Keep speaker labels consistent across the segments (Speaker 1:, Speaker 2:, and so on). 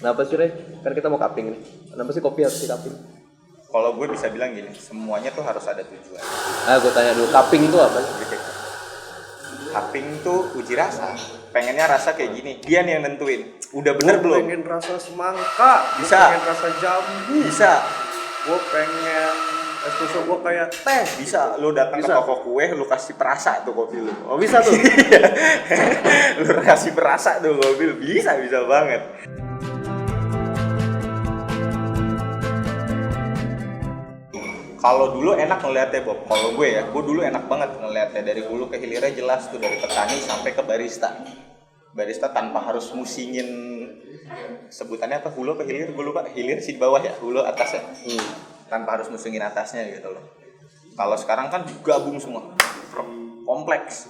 Speaker 1: Kenapa sih, Rey? Kan kita mau cupping nih. Kenapa sih kopi harus di cupping?
Speaker 2: Kalau gue bisa bilang gini, semuanya tuh harus ada tujuan.
Speaker 1: Gue tanya dulu, cupping itu apa?
Speaker 2: Cupping tuh uji rasa. Pengennya rasa kayak gini, dia nih yang nentuin. Udah bener belum?
Speaker 3: Pengen rasa semangka,
Speaker 2: Bisa.
Speaker 3: pengen rasa jambu,
Speaker 2: Bisa.
Speaker 3: gue pengen espresso gue kayak teh.
Speaker 2: Bisa, lu datang ke toko kue, lu kasih perasa tuh kopi lu.
Speaker 3: Oh bisa tuh.
Speaker 2: Lu kasih perasa tuh kopi lu, bisa banget. Kalau dulu enak ngeliatnya Bob, kalau gue dulu enak banget ngeliatnya dari hulu ke hilirnya jelas tuh, dari petani sampai ke barista. Barista tanpa harus musingin, sebutannya apa, hulu ke hilir, gue lupa, hilir sih di bawah ya, hulu atasnya. Tanpa harus musingin atasnya gitu loh. Kalau sekarang kan gabung semua, kompleks.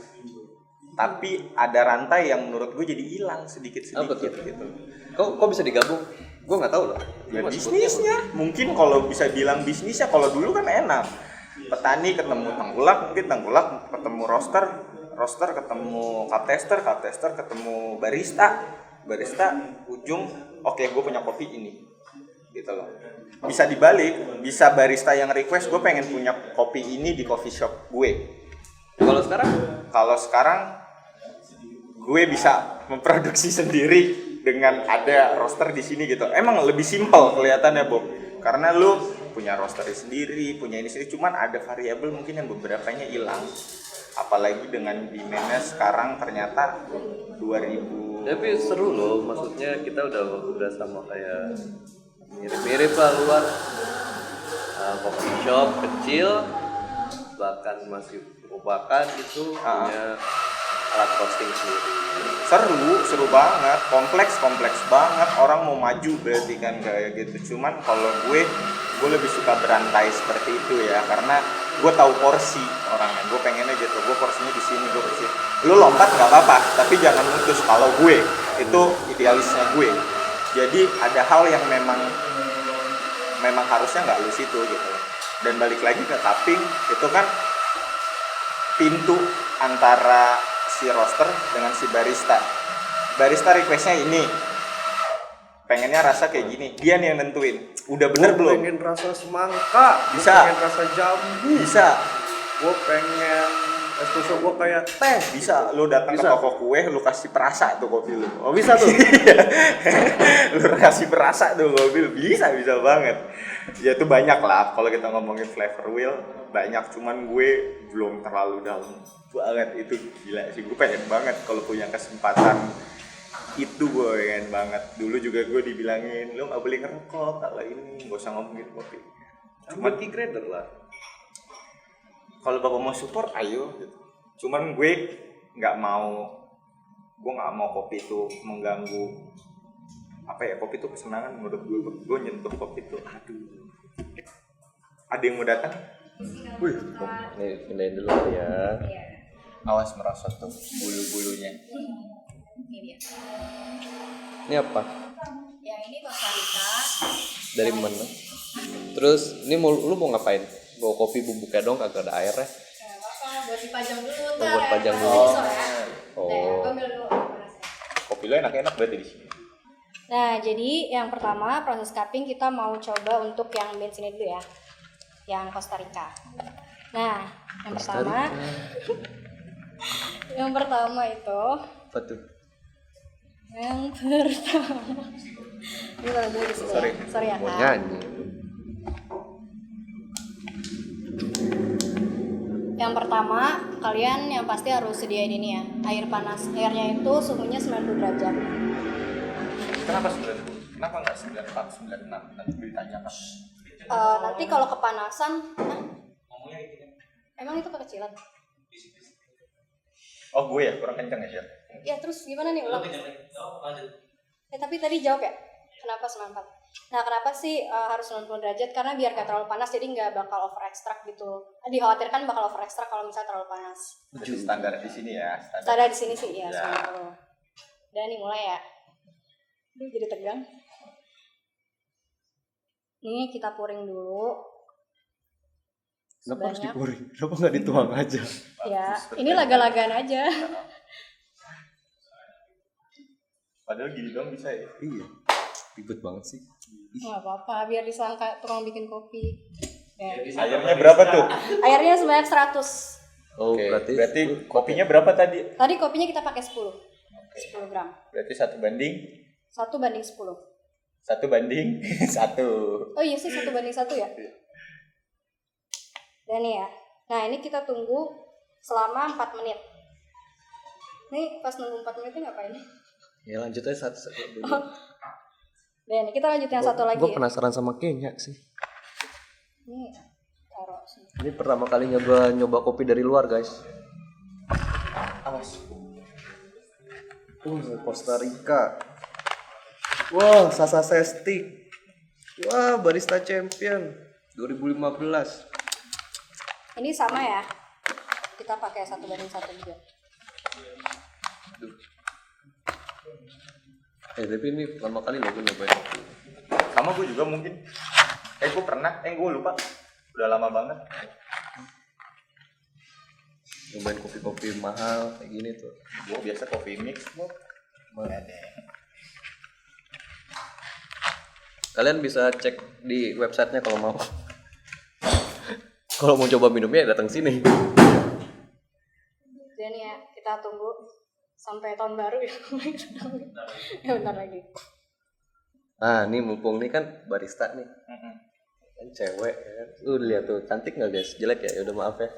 Speaker 2: Tapi ada rantai yang menurut gue jadi hilang sedikit-sedikit gitu.
Speaker 1: Kok bisa digabung? Gue nggak tahu loh.
Speaker 2: Ya bisnisnya, mungkin kalau bisa bilang bisnisnya, kalau dulu kan enak. Petani ketemu tengkulak ketemu roaster ketemu cup tester ketemu barista ujung, oke, gue punya kopi ini, gitu loh. Bisa dibalik, bisa barista yang request gue pengen punya kopi ini di coffee shop gue. Kalau sekarang gue bisa memproduksi sendiri dengan ada roaster di sini gitu. Emang lebih simpel kelihatannya, Bob. Karena lu punya roaster sendiri, punya ini sendiri, cuman ada variabel mungkin yang beberapanya hilang. Apalagi dengan demand-nya sekarang ternyata 2000.
Speaker 1: Tapi seru loh, maksudnya kita udah sama kayak mirip-mirip lah luar. Coffee shop kecil, bahkan masih merupakan gitu, punya alat roasting sendiri.
Speaker 2: Seru banget, kompleks banget. Orang mau maju berarti kan kayak gitu. Cuman kalau gue lebih suka berantai seperti itu ya, karena gue tahu porsi orangnya. Gue pengennya gitu, gue porsinya di sini, gue porsi. Lu lompat nggak apa-apa, tapi jangan mutus. Kalau gue itu idealisnya gue. Jadi ada hal yang memang harusnya nggak lu situ gitu. Dan balik lagi ke cupping, itu kan pintu antara si roaster dengan si barista. Barista requestnya ini, pengennya rasa kayak gini, dia nih yang nentuin. Udah bener belum?
Speaker 3: Pengen rasa semangka,
Speaker 2: Bisa.
Speaker 3: pengen rasa jambu,
Speaker 2: Bisa.
Speaker 3: gue pengen espresso gue kayak teh.
Speaker 2: Bisa, lu datang ke toko kue, lu kasih perasa tuh kopi lu.
Speaker 3: Oh bisa tuh.
Speaker 2: Lu kasih perasa tuh kopi lu, bisa banget. Ya itu banyak lah, kalau kita ngomongin flavor wheel banyak, cuman gue belum terlalu dalam banget. Itu gila sih, gue pengen banget kalau punya kesempatan itu, gue pengen banget. Dulu juga gue dibilangin, lu gak boleh ngerokok kalau ini, gak usah ngomongin kopi.
Speaker 1: Cuman key grader lah.
Speaker 2: Kalau bapak mau support, ayo gitu. Cuman gue nggak mau kopi itu mengganggu apa ya, kopi itu kesenangan menurut gue nyentuh kopi itu, aduh. Ada yang mau datang?
Speaker 1: Wih, nih pindahin dulu ya.
Speaker 2: Awas merosot tuh bulu-bulunya.
Speaker 4: Ini dia.
Speaker 1: Ini apa?
Speaker 4: Yang ini Costa Rica.
Speaker 1: Dari mana? Terus ini lu mau ngapain? Bawa kopi bubuknya dong, kagak ada airnya.
Speaker 4: Buat dipajang dulu ntar.
Speaker 1: Buat pajang dulu.
Speaker 4: Gue ambil dulu.
Speaker 2: Kopi lo enak berarti di sini.
Speaker 4: Nah, jadi yang pertama proses cupping kita mau coba untuk yang beans ini dulu ya. Yang Costa Rica. Nah, yang pertama itu.
Speaker 1: Apa tuh?
Speaker 4: Yang pertama. Ini kalau dulu di sini. Sorry ya,
Speaker 1: Mau
Speaker 4: Kak.
Speaker 1: nyanyi.
Speaker 4: Yang pertama, kalian yang pasti harus sediain ini ya, air panas. Airnya itu suhunya 90 derajat.
Speaker 2: Kenapa 90? Kenapa nggak 94, 96? Nanti ditanyakan.
Speaker 4: Nanti kalau kepanasan, emang itu kekecilan?
Speaker 2: Oh gue ya, kurang kenceng ya?
Speaker 4: Ya terus gimana nih ulang? Tapi tadi jawab ya, kenapa 94? Nah kenapa sih harus 90 derajat? Karena biar gak terlalu panas, jadi gak bakal over extract gitu. Dikhawatirkan bakal over extract kalau misalnya terlalu panas.
Speaker 2: Jadi standar di sini ya?
Speaker 4: Standar di sini sih ya. 90. Dan nih mulai ya. Aduh jadi tegang. Ini kita pouring dulu.
Speaker 1: Kenapa harus diporing? Kenapa nggak dituang aja?
Speaker 4: Ya, ini laga-lagaan aja.
Speaker 2: Padahal gini dong bisa ya?
Speaker 1: Iya.
Speaker 5: Ribet banget sih.
Speaker 4: Nggak apa-apa, biar disangka tukang bikin kopi. Ya.
Speaker 2: Airnya berapa tuh?
Speaker 4: Airnya sebanyak 100.
Speaker 5: Oh,
Speaker 2: Oke,
Speaker 5: berarti
Speaker 2: berarti kopinya berapa tadi?
Speaker 4: Tadi kopinya kita pakai 10. 10 gram.
Speaker 2: Berarti 1 banding
Speaker 4: 1:10.
Speaker 2: 1 banding 1.
Speaker 4: Oh iya sih 1:1 ya. Dan nih ya. Nah ini kita tunggu selama 4 menit. Nih pas nunggu 4 menit ngapain?
Speaker 5: ya lanjut aja satu dulu.
Speaker 4: Dan kita lanjut yang satu lagi.
Speaker 5: Gue
Speaker 4: Ya.
Speaker 5: penasaran sama Kenya sih.
Speaker 4: Ini taruh sini.
Speaker 5: Ini pertama kali nyoba kopi dari luar, guys.
Speaker 2: Awas.
Speaker 5: Costa Rica. Wah, Sasa Sestik. Wah, barista champion 2015.
Speaker 4: Ini sama ya. Kita pakai 1:1 juga.
Speaker 5: Tapi ini pertama kali loh gue nyobain kopi.
Speaker 2: Sama gue juga mungkin. Gue pernah, gue lupa. Udah lama banget.
Speaker 5: Nyobain kopi-kopi mahal kayak gini tuh.
Speaker 2: Gue biasa coffee mix, Bob.
Speaker 5: Kalian bisa cek di websitenya kalau mau. Kalau mau coba minumnya datang sini.
Speaker 4: Dan ya kita tunggu sampai tahun baru ya. Ya bentar lagi.
Speaker 5: Nah, ini mumpung nih kan barista nih. Kan cewek ya kan. Lihat tuh, cantik nggak guys? Jelek ya? Udah maaf ya.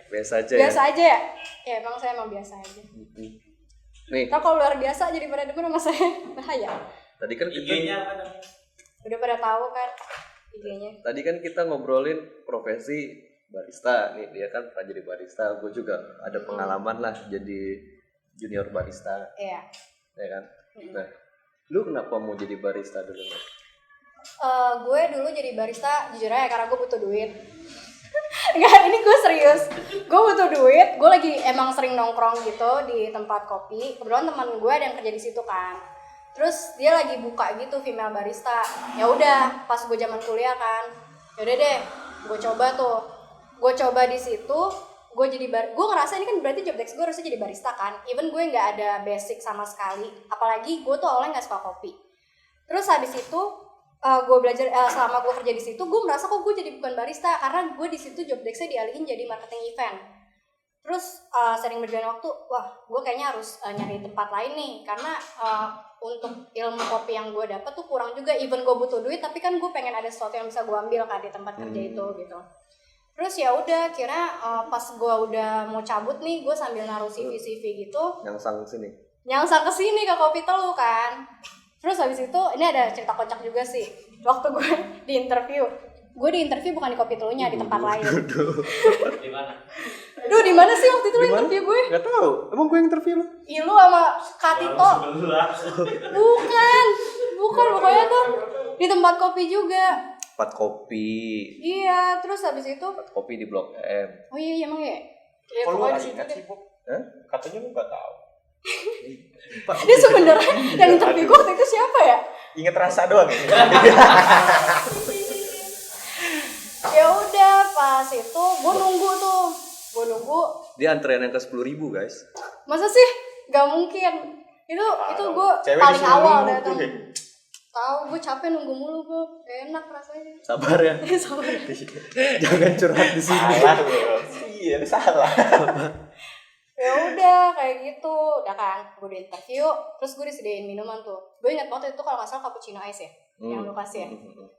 Speaker 5: Biasa aja ya.
Speaker 4: Biasa aja ya? Ya emang saya emang biasa aja.
Speaker 5: Nih,
Speaker 4: Nah kalau luar biasa jadi pada denger sama saya bahaya.
Speaker 5: tadi kan kita
Speaker 4: Udah pada tahu kan IG-nya.
Speaker 5: tadi kan kita ngobrolin profesi barista. Nih dia kan pernah jadi barista. Gue juga ada pengalaman lah jadi junior barista,
Speaker 4: Iya.
Speaker 5: ya kan? Nah, lu kenapa mau jadi barista dulu?
Speaker 4: Gue dulu jadi barista jujur aja karena gue butuh duit. Enggak, ini gue serius. Gue butuh duit. Gue lagi emang sering nongkrong gitu di tempat kopi. Kebetulan teman gue ada yang kerja di situ kan. Terus dia lagi buka gitu female barista. Ya udah, pas gue zaman kuliah kan. Ya udah deh, gue coba tuh. Gue coba di situ. Gue jadi gue ngerasa ini kan berarti job desk gue harusnya jadi barista kan. Even gue nggak ada basic sama sekali. Apalagi gue tuh awalnya nggak suka kopi. Terus habis itu gue belajar selama gue kerja di situ, gue merasa kok gue jadi bukan barista karena gue di situ job desk-nya dialihin jadi marketing event. Terus sering berjalan waktu, wah gue kayaknya harus nyari tempat lain nih karena untuk ilmu kopi yang gue dapet tuh kurang juga. Even gue butuh duit, tapi kan gue pengen ada sesuatu yang bisa gue ambil kan di tempat kerja itu gitu. Terus ya udah, kira pas gue udah mau cabut nih, gue sambil naruh CV gitu,
Speaker 5: Nyangsang sini.
Speaker 4: nyangsang kesini ke Kopi Telu kan. Terus habis itu ini ada cerita kocak juga sih. Waktu gue di interview bukan di Kopi Telunya, di tempat lain.
Speaker 3: Di mana?
Speaker 4: Duh, di mana sih waktu itu lo interview gue?
Speaker 5: Gak tahu. Emang gue yang interview lu?
Speaker 4: Ilu sama Katito. Bukan pokoknya tuh di tempat kopi juga.
Speaker 5: Tempat kopi.
Speaker 4: Iya, terus habis itu
Speaker 5: Tempat kopi di Blok M.
Speaker 4: oh iya emang ya. Ya
Speaker 2: Kok lu
Speaker 4: pokoknya
Speaker 2: gak
Speaker 4: di situ
Speaker 2: ingat
Speaker 4: deh.
Speaker 2: sih, Bob?
Speaker 5: Hah?
Speaker 2: Katanya lu gak tahu.
Speaker 4: Dia sebenarnya yang interview gue waktu itu siapa ya?
Speaker 2: Ingat rasa doang ya?
Speaker 4: Ya udah pas itu gue nunggu tuh.
Speaker 5: Dia antrean yang ke 10.000 guys.
Speaker 4: Masa sih? Gak mungkin. Itu gue
Speaker 2: Cewek
Speaker 4: paling
Speaker 2: disuruh
Speaker 4: awal
Speaker 2: nunggu
Speaker 4: datang.
Speaker 2: tuh, ya?
Speaker 4: Tahu gue capek nunggu mulu gue. Enak rasanya.
Speaker 5: Sabar ya.
Speaker 4: Sama.
Speaker 5: Jangan curhat di sini.
Speaker 2: Salah lu. Iya, lu salah.
Speaker 4: Ya udah kayak gitu. Udah kan, gue di interview, terus gue disediain minuman tuh. Gue ingat waktu itu kalau nggak salah cappuccino ice ya, yang lu kasih ya.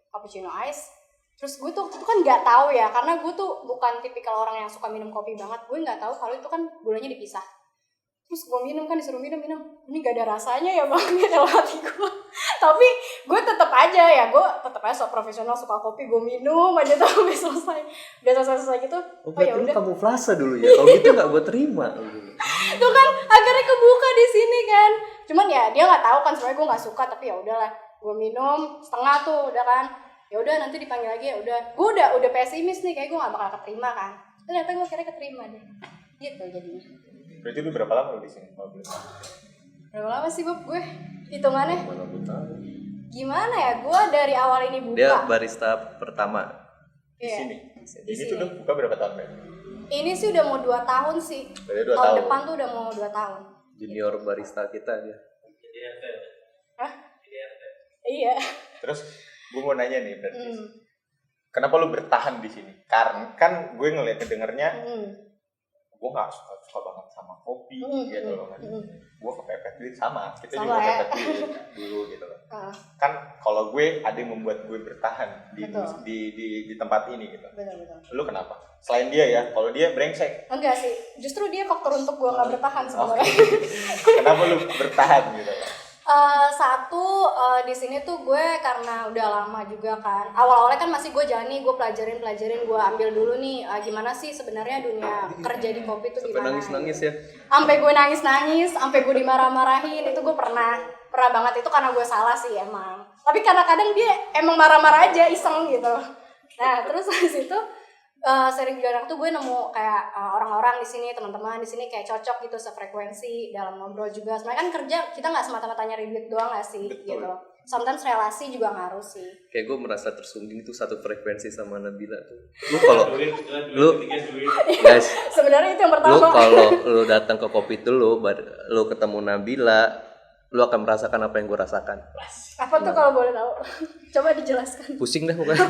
Speaker 4: Cappuccino ice. Terus gue tuh kan nggak tahu ya, karena gue tuh bukan tipikal orang yang suka minum kopi banget. Gue nggak tahu kalau itu kan gulanya dipisah. Terus gue minum kan, disuruh minum. Ini gak ada rasanya ya bang, gitu dalam hati gue. Tapi gue tetap aja ya, gue tetap aja so profesional, suka kopi, gue minum aja tuh sampai selesai. Udah selesai gitu,
Speaker 5: Oh,
Speaker 4: ya
Speaker 5: berarti lu
Speaker 4: udah.
Speaker 5: kamuflase dulu ya. Kalau gitu nggak gue terima.
Speaker 4: Tuh kan akhirnya kebuka di sini kan. Cuman ya dia nggak tahu kan sebenarnya gue nggak suka, tapi ya udahlah. Gue minum setengah tuh udah kan. Ya udah nanti dipanggil lagi ya udah. Gue udah pesimis nih, kayak gue nggak bakal keterima kan. Ternyata gue akhirnya keterima deh. Gitu jadinya.
Speaker 2: Berarti lu berapa lama lu di sini?
Speaker 4: Berapa lama sih Bob gue? Hitungannya?
Speaker 5: Mana gue tahu.
Speaker 4: Gimana ya? Gue dari awal ini buka.
Speaker 5: Dia barista pertama.
Speaker 2: Di
Speaker 4: Iya.
Speaker 2: sini.
Speaker 4: Di
Speaker 2: Ini tuh
Speaker 4: sini.
Speaker 2: udah buka berapa tahun, Ben?
Speaker 4: Ini sih udah mau 2 tahun sih.
Speaker 2: Berarti 2
Speaker 4: Tahun
Speaker 2: tahun.
Speaker 4: depan tuh udah mau 2 tahun.
Speaker 5: Junior barista kita dia.
Speaker 4: Hah? Iya.
Speaker 2: Terus gue mau nanya nih berarti,
Speaker 4: Hmm.
Speaker 2: kenapa lu bertahan di sini? Karena kan gue ngeliat kedengernya,
Speaker 4: Hmm.
Speaker 2: gue nggak suka banget sama kopi gitu loh kan.
Speaker 4: Hmm.
Speaker 2: Gue kepepet duit sama, kita
Speaker 4: Sama
Speaker 2: juga
Speaker 4: ya.
Speaker 2: kepepet duit dulu gitu loh.
Speaker 4: Ah,
Speaker 2: Kan kalau gue ada yang membuat gue bertahan di
Speaker 4: Betul.
Speaker 2: di tempat ini gitu.
Speaker 4: betul.
Speaker 2: Lu kenapa? Selain dia ya, kalau dia brengsek,
Speaker 4: Enggak sih, justru dia faktor untuk gue nggak bertahan sebenarnya.
Speaker 2: kenapa lu bertahan gitu?
Speaker 4: Satu di sini tuh gue karena udah lama juga kan. Awal-awalnya kan masih gue jalani, gue pelajarin, gue ambil dulu nih gimana sih sebenarnya dunia kerja di kopi tuh
Speaker 5: Sampai
Speaker 4: gimana.
Speaker 5: nangis-nangis ya.
Speaker 4: Sampai gue nangis, sampai gue dimarah-marahin, itu gue pernah banget, itu karena gue salah sih emang. Tapi karena kadang dia emang marah-marah aja, iseng gitu. Nah terus habis itu sering jarang tuh gue nemu kayak orang-orang di sini, teman-teman di sini kayak cocok gitu, sefrekuensi dalam ngobrol juga. Sebenarnya kan kerja kita nggak semata-mata nyari duit doang nggak sih.
Speaker 2: Betul.
Speaker 4: Gitu. Sometimes relasi juga ngaruh sih.
Speaker 5: Kayak gue merasa tersungging itu satu frekuensi sama Nabila tuh. Lu kalau lu guys,
Speaker 4: Sebenarnya itu yang
Speaker 5: lu
Speaker 4: pertama.
Speaker 5: kalau lu datang ke kopi itu lu ketemu Nabila, lu akan merasakan apa yang gue rasakan.
Speaker 4: Apa tuh kalau boleh tahu? Coba dijelaskan.
Speaker 5: Pusing dah pokoknya.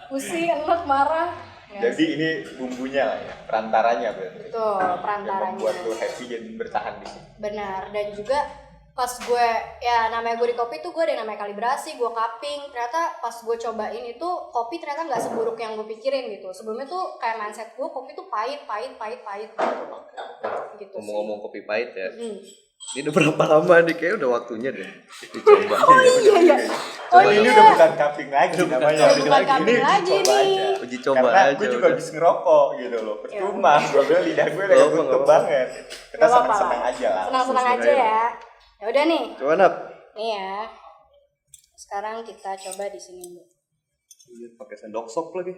Speaker 4: Pusing, enak, marah. Nggak
Speaker 2: Jadi ini bumbunya lah ya, perantaranya berarti.
Speaker 4: Betul,
Speaker 2: Yang
Speaker 4: perantaranya.
Speaker 2: membuat lu happy dan bertahan di sini.
Speaker 4: Benar, dan juga pas gue, ya namanya gue di kopi tuh gue ada yang namanya kalibrasi, gue cupping. Ternyata pas gue cobain itu, kopi ternyata nggak seburuk yang gue pikirin gitu. Sebelumnya tuh kayak mindset gue, kopi tuh pahit gitu.
Speaker 5: Ngomong-ngomong kopi pahit ya.
Speaker 4: Hmm.
Speaker 5: Ini udah berapa lama nih? Kayaknya udah waktunya deh dicoba.
Speaker 4: Iya.
Speaker 2: Oh ini udah bukan cupping lagi namanya.
Speaker 4: bukan cupping lagi
Speaker 2: coba
Speaker 4: nih.
Speaker 2: aja.
Speaker 5: Uji coba
Speaker 2: Karena
Speaker 5: aja
Speaker 2: gue juga
Speaker 5: udah.
Speaker 2: habis ngerokok gitu loh. Percuma, gue bilang lidah gue lagi
Speaker 5: Nggak
Speaker 2: buntu
Speaker 5: apa-apa.
Speaker 2: banget. Kita
Speaker 4: Nggak apa-apa
Speaker 2: senang-senang
Speaker 4: lah.
Speaker 2: aja lah.
Speaker 4: Senang-senang aja ya. Ya udah nih,
Speaker 5: Coba Nap.
Speaker 4: nih ya. Sekarang kita coba di sini dulu.
Speaker 5: Iya, pakai sendok sop lagi.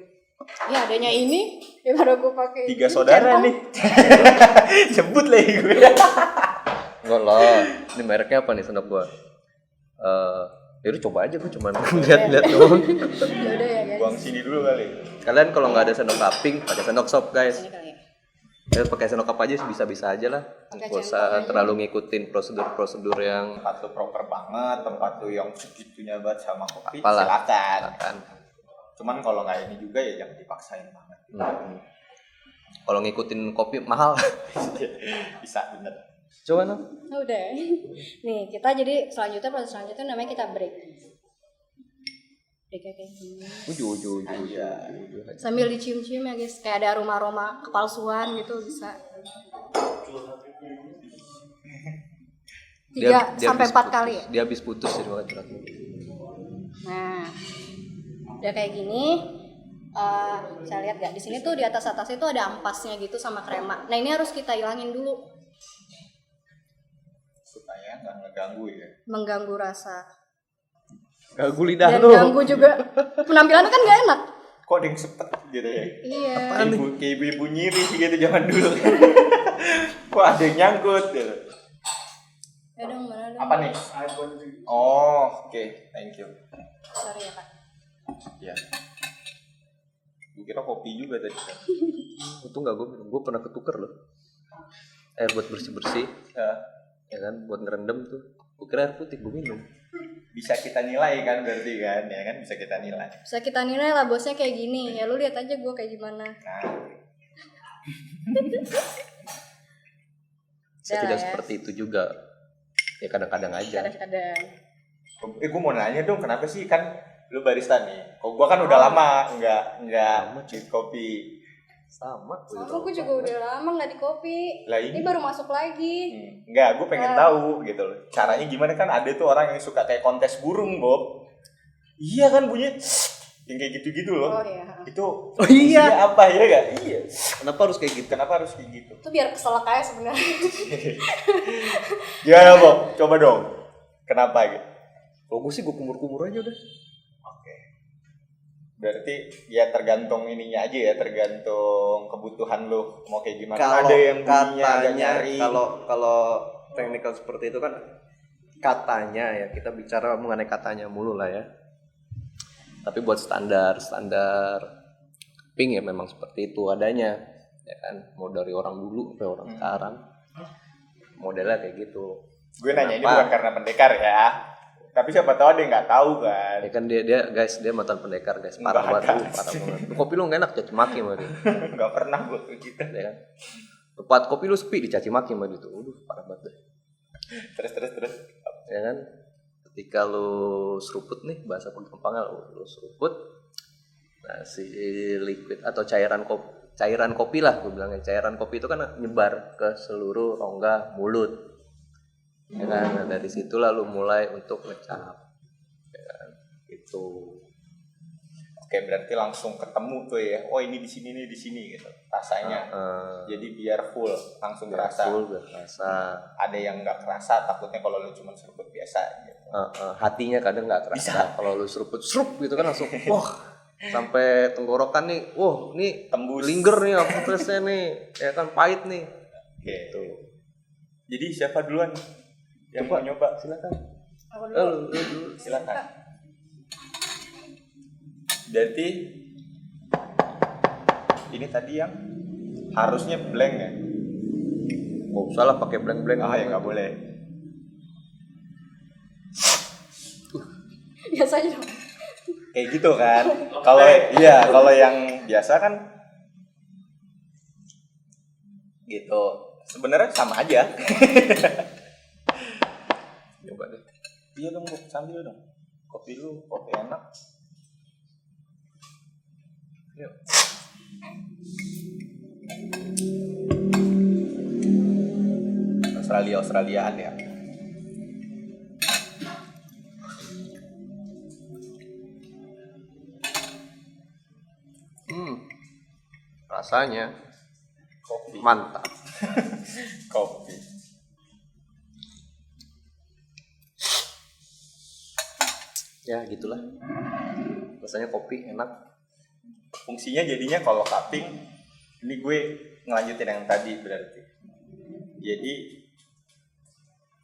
Speaker 4: Ya adanya ini, daripada gue pakai
Speaker 2: 3 saudara
Speaker 4: centong.
Speaker 2: nih. Sebut lagi gue.
Speaker 5: Enggak lah. Ini mereknya apa nih sendok gua? Yaudah coba aja, gua cuma lihat-lihat doang.
Speaker 4: Ya udah ya guys.
Speaker 2: Buang sini dulu kali.
Speaker 5: Kalian kalau nggak ada sendok cupping, pakai sendok sop guys.
Speaker 4: Ini kali ya.
Speaker 5: Ya pakai sendok apa aja sih, bisa-bisa aja lah.
Speaker 4: Pakai
Speaker 5: Nggak
Speaker 4: centong
Speaker 5: usah
Speaker 4: aja.
Speaker 5: terlalu ngikutin prosedur-prosedur yang
Speaker 2: Tempat lu proper banget, tempat lu yang segitunya banget sama kopi,
Speaker 5: Apalah.
Speaker 2: silakan.
Speaker 5: kan.
Speaker 2: Cuman kalau nggak ini juga ya jangan dipaksain banget.
Speaker 5: Kalau ngikutin kopi mahal.
Speaker 2: Bisa bener.
Speaker 5: Coba Nap.
Speaker 4: Udah. Nih, kita jadi proses selanjutnya namanya kita break. Break kayak gini.
Speaker 5: Ujung.
Speaker 4: Sambil dicium-cium ya guys, kayak ada aroma-aroma kepalsuan gitu bisa. 3 sampai 4 kali ya.
Speaker 5: Dia habis putus jadi makan curhatnya.
Speaker 4: Nah, udah kayak gini. Saya lihat gak di sini tuh di atas itu ada ampasnya gitu sama krema. Nah ini harus kita hilangin dulu,
Speaker 2: Supaya nggak ngeganggu ya.
Speaker 4: mengganggu rasa
Speaker 5: Ganggu lidah
Speaker 4: dan
Speaker 5: lu.
Speaker 4: ganggu juga penampilannya kan gak enak.
Speaker 2: Kok ada yang sepet gitu ya?
Speaker 4: Iya.
Speaker 2: Kayak ibu-ibu nyiri sih gitu zaman dulu. Kok ada yang nyangkut gitu.
Speaker 4: Ya dong, mana dong?
Speaker 2: Apa nih? Oh, oke. Thank you.
Speaker 4: Sorry ya kak.
Speaker 2: Ya. Gue kira kopi juga tadi.
Speaker 5: Untung nggak gue pernah ketuker loh. Air buat bersih-bersih, ya kan, buat ngerendam tuh. Gue kira air putih, gue minum.
Speaker 2: Bisa kita nilai kan berarti kan, ya kan bisa kita nilai.
Speaker 4: Bisa kita nilai lah bosnya kayak gini. Ya lu lihat aja gue kayak gimana.
Speaker 2: Nah,
Speaker 5: Saya
Speaker 4: Udah
Speaker 5: tidak
Speaker 4: lah ya.
Speaker 5: seperti itu juga. Ya kadang-kadang aja.
Speaker 4: Kadang-kadang.
Speaker 2: gue mau nanya dong, kenapa sih kan lu barista nih? Kok gue kan udah lama nggak di kopi.
Speaker 5: Sama.
Speaker 4: Sama gue juga udah lama nggak di kopi.
Speaker 2: Lah ini
Speaker 4: Ini baru masuk lagi.
Speaker 2: Enggak, gue pengen tahu gitu loh. Caranya gimana, kan ada tuh orang yang suka kayak kontes burung, Bob. Iya kan bunyi yang kayak gitu-gitu loh.
Speaker 4: Oh iya.
Speaker 2: Itu
Speaker 5: Oh iya.
Speaker 2: fungsinya apa ya gak? Iya.
Speaker 5: Kenapa harus kayak gitu?
Speaker 2: Kenapa harus kayak gitu?
Speaker 4: Itu biar keselak aja sebenarnya.
Speaker 2: Gimana, Bob? Coba dong. Kenapa gitu?
Speaker 5: Kalau gue sih gue kumur-kumur aja udah.
Speaker 2: Oke. Berarti ya tergantung ininya aja ya, tergantung kebutuhan lu mau kayak gimana.
Speaker 5: Kalau
Speaker 2: Ada yang bunyinya agak
Speaker 5: katanya,
Speaker 2: nyari.
Speaker 5: kalau technical seperti itu kan katanya ya, kita bicara mengenai katanya mulu lah ya. Tapi buat standar ping ya memang seperti itu adanya, ya kan. Mau dari orang dulu sampai orang sekarang modelnya kayak gitu.
Speaker 2: Gue nanya ini
Speaker 5: Kenapa?
Speaker 2: bukan karena pendekar ya. Tapi siapa tahu ada yang nggak tahu kan.
Speaker 5: Ya kan dia guys, dia mantan pendekar guys, parah
Speaker 2: Nggak
Speaker 5: banget
Speaker 2: ada.
Speaker 5: tuh, parah banget. Tuh, kopi lu nggak enak, caci maki sama dia,
Speaker 2: Nggak pernah gue kayak gitu.
Speaker 5: ya kan. Tempat kopi lu sepi, dicaci maki sama dia tuh, parah banget deh.
Speaker 2: Terus.
Speaker 5: Ya kan. Ketika lu seruput nih, bahasa gampangnya lu seruput, nah si liquid atau cairan kopi lah, gue bilangnya cairan kopi itu kan nyebar ke seluruh rongga mulut. Ya kan, nah, dari situ lalu mulai untuk ngecap, ya kan, gitu.
Speaker 2: Oke, berarti langsung ketemu tuh ya. Oh ini di sini nih, di sini gitu rasanya. Jadi biar full langsung kerasa.
Speaker 5: Full biar kerasa.
Speaker 2: Ada yang nggak kerasa, takutnya kalau lu cuma seruput biasa. Gitu.
Speaker 5: Hatinya kadang nggak kerasa.
Speaker 2: Bisa.
Speaker 5: Kalau lu seruput gitu kan langsung, wah sampai tenggorokan nih, wah ini
Speaker 2: Tembus.
Speaker 5: linger nih aftertaste-nya nih, ya kan pahit nih.
Speaker 2: Oke.
Speaker 5: Gitu.
Speaker 2: Jadi siapa duluan yang mau nyoba? Silakan.
Speaker 4: Aku dulu.
Speaker 5: Lu.
Speaker 2: Silakan. Berarti ini tadi yang harusnya blank ya?
Speaker 5: Oh, salah pakai blank-blank.
Speaker 2: Ya nggak boleh.
Speaker 4: Biasanya dong.
Speaker 2: Kayak gitu kan? Kalau yang biasa kan gitu. Sebenarnya sama aja.
Speaker 5: Coba deh.
Speaker 2: Iya dong, Bu. Sambil dong. Kopi lu, kopi enak.
Speaker 5: Yuk.
Speaker 2: Australiaan ya.
Speaker 5: Rasanya
Speaker 2: Kopi.
Speaker 5: mantap.
Speaker 2: Kopi.
Speaker 5: Ya gitulah. Rasanya kopi enak.
Speaker 2: Fungsinya jadinya kalau cupping, ini gue ngelanjutin yang tadi berarti. Jadi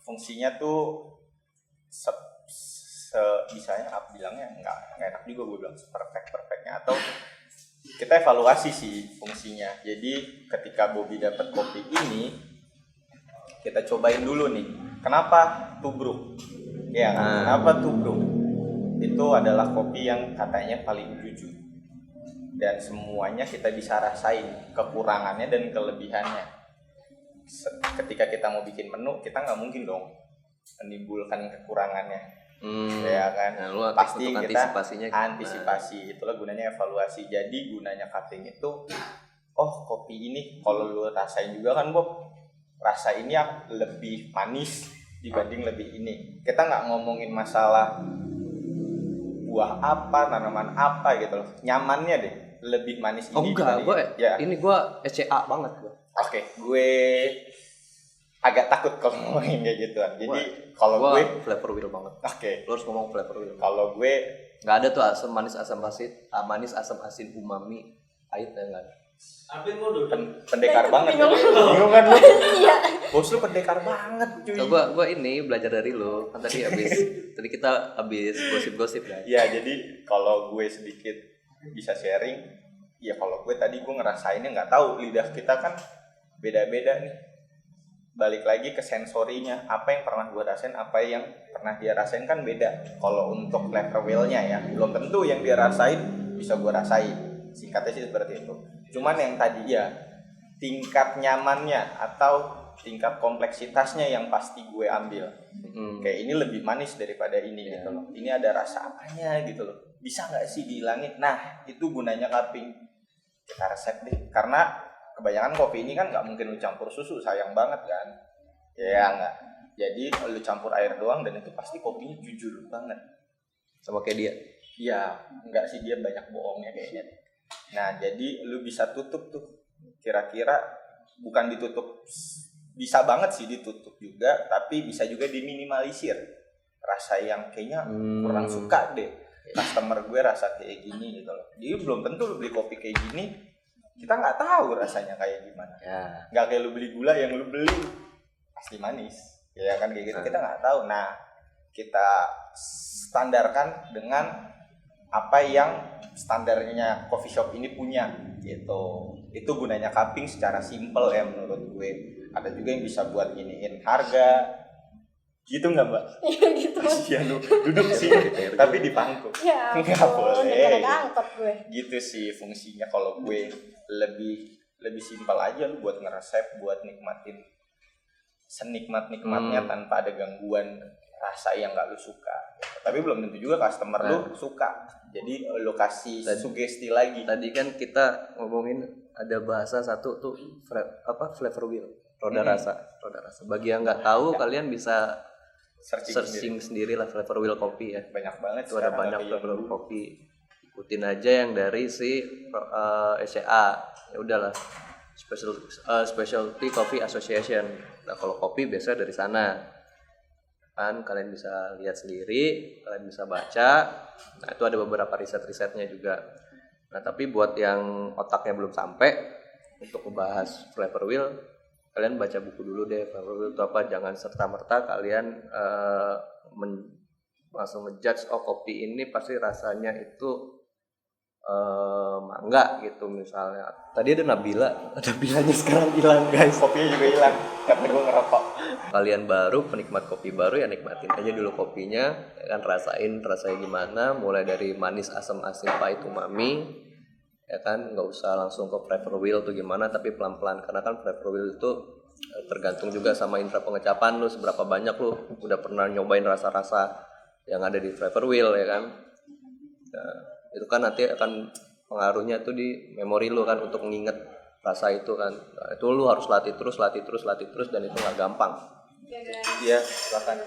Speaker 2: fungsinya tuh bisanya bilangnya nggak enak juga gue bilang perfectnya, atau kita evaluasi sih fungsinya. Jadi ketika Bobby dapat kopi ini, kita cobain dulu nih, kenapa tubruk? Ya kan? Kenapa tubruk? Itu adalah kopi yang katanya paling jujur, dan semuanya kita bisa rasain kekurangannya dan kelebihannya. Ketika kita mau bikin menu, kita nggak mungkin dong menimbulkan kekurangannya, ya kan?
Speaker 5: Nah, lu
Speaker 2: Pasti
Speaker 5: untuk
Speaker 2: kita
Speaker 5: antisipasinya
Speaker 2: antisipasi. Itulah gunanya evaluasi. Jadi gunanya cupping itu, oh kopi ini kalau lu rasain juga kan Bob, rasa ini lebih manis dibanding lebih ini. Kita nggak ngomongin masalah buah apa, tanaman apa gitu loh. Nyamannya deh, lebih manis ini.
Speaker 5: Oh enggak, ini gue SCA banget gue.
Speaker 2: Oke, gue agak takut kalau ngomongin kayak gituan. Jadi kalau gue
Speaker 5: flavor wheel banget.
Speaker 2: oke,
Speaker 5: Lu harus ngomong flavor wheel.
Speaker 2: kalau gue
Speaker 5: Nggak ada tuh asam manis asam asin umami pahit ya nggak ada.
Speaker 2: pendekar banget ya. Bingung kan lu?
Speaker 4: Iya.
Speaker 2: Bos lu pendekar banget cuy.
Speaker 5: So, gua ini belajar dari lu kan tadi kita habis gosip-gosip ya.
Speaker 2: Ya jadi kalau gue sedikit bisa sharing, ya kalau gue tadi gue ngerasainnya nggak tahu, lidah kita kan beda-beda nih. Balik lagi ke sensorinya, apa yang pernah gue rasain, apa yang pernah dia rasain kan beda. Kalau untuk flavor wheel-nya ya, belum tentu yang dia rasain bisa gue rasain. Singkatnya sih seperti itu. Cuman yang tadi ya, tingkat nyamannya atau tingkat kompleksitasnya yang pasti gue ambil. Kayak ini lebih manis daripada ini gitu loh. Ini ada rasa apanya gitu loh. Bisa nggak sih dihilangin? Nah, itu gunanya cupping. Kita resep deh. Karena kebanyakan kopi ini kan nggak mungkin lu campur susu, sayang banget kan? Ya nggak. Jadi lu campur air doang dan itu pasti kopinya jujur banget.
Speaker 5: Sama kayak dia.
Speaker 2: Iya, nggak sih, dia banyak bohongnya kayaknya. Nah, jadi lu bisa tutup tuh. Kira-kira bukan ditutup, bisa banget sih ditutup juga, tapi bisa juga diminimalisir. Rasa yang kayaknya kurang suka deh. Customer gue rasa kayak gini gitu loh. Jadi belum tentu lu beli kopi kayak gini, kita nggak tahu rasanya kayak gimana.
Speaker 5: Ya.
Speaker 2: Nggak kayak lu beli gula yang lu beli pasti manis. Ya kan kayak gitu, kita nggak tahu. Nah, kita standarkan dengan apa yang standarnya coffee shop ini punya gitu. Itu gunanya cupping secara simple ya menurut gue. Ada juga yang bisa buat giniin harga, Gitu nggak mbak?
Speaker 4: Iya gitu.
Speaker 2: Kasihan lu duduk sih tapi di pangku.
Speaker 4: Ya
Speaker 2: Nggak
Speaker 4: ampun,
Speaker 2: boleh.
Speaker 4: naik angkot gue.
Speaker 2: Gitu sih fungsinya. Kalau gue lebih simpel aja lu buat ngeresep, buat nikmatin senikmat-nikmatnya tanpa ada gangguan rasa yang nggak lu suka. Tapi belum tentu juga customer lu suka. Jadi lu kasih sugesti lagi.
Speaker 5: Tadi kan kita ngomongin ada bahasa satu tuh flavor wheel, roda rasa. Bagi yang nggak tahu kalian bisa searching sendiri lah flavor wheel kopi ya.
Speaker 2: Banyak banget
Speaker 5: Itu ada banyak flavor wheel kopi. Ikutin aja yang dari si SCA. Ya udahlah. Specialty Coffee Association. Nah, kalau kopi biasa dari sana. Kan kalian bisa lihat sendiri, kalian bisa baca. Nah, itu ada beberapa risetnya juga. Nah, tapi buat yang otaknya belum sampai untuk membahas flavor wheel, kalian baca buku dulu deh. Flavor wheel itu apa? Jangan serta-merta kalian langsung ngejudge kopi ini pasti rasanya itu mangga gitu misalnya. Tadi ada Nabilanya sekarang hilang guys.
Speaker 2: Kopinya juga hilang karena gue ngerokok.
Speaker 5: Kalian baru penikmat kopi baru ya nikmatin aja dulu kopinya, ya kan rasanya gimana, mulai dari manis, asam, asin, pahit, umami, ya kan nggak usah langsung ke flavor wheel tuh gimana, tapi pelan-pelan karena kan flavor wheel itu tergantung juga sama indera pengecapan lu seberapa banyak lu udah pernah nyobain rasa-rasa yang ada di flavor wheel ya kan. Nah, itu kan nanti akan pengaruhnya tuh di memori lu kan untuk mengingat rasa itu kan. Nah, itu lu harus latih terus dan itu nggak gampang.
Speaker 2: Iya, silakan.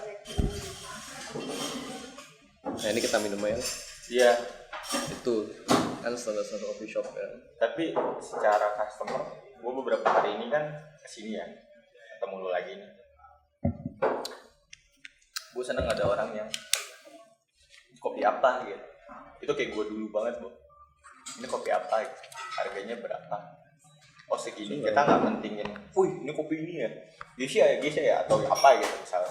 Speaker 5: Nah, ini kita minum aja.
Speaker 2: Iya.
Speaker 5: Itu kan salah satu coffee shop ya.
Speaker 2: Tapi secara customer, gue beberapa hari ini kan kesini ya, ketemu lu lagi nih. Gue seneng ada orang yang kopi apa gitu. Itu kayak gue dulu banget, Bu. Ini kopi apa gitu? Harganya berapa? Oh segini, kita nggak mentingin, wih ini kopi ini ya, Geisha ya, atau apa gitu misalnya.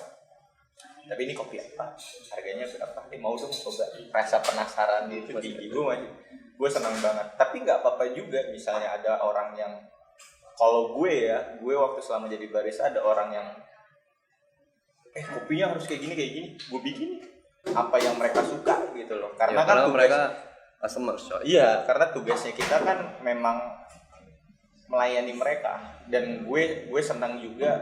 Speaker 2: Tapi ini kopi apa? Harganya berapa? Mau dong coba. Rasa penasaran itu tinggi gue senang banget. Tapi nggak apa-apa juga misalnya ada orang yang, kalau gue waktu selama jadi barista ada orang yang, kopinya harus kayak gini, gue bikin apa yang mereka suka gitu loh. Karena
Speaker 5: ya,
Speaker 2: kan
Speaker 5: mereka customer choice.
Speaker 2: Iya, karena tugasnya kita kan memang melayani mereka. Dan gue senang juga,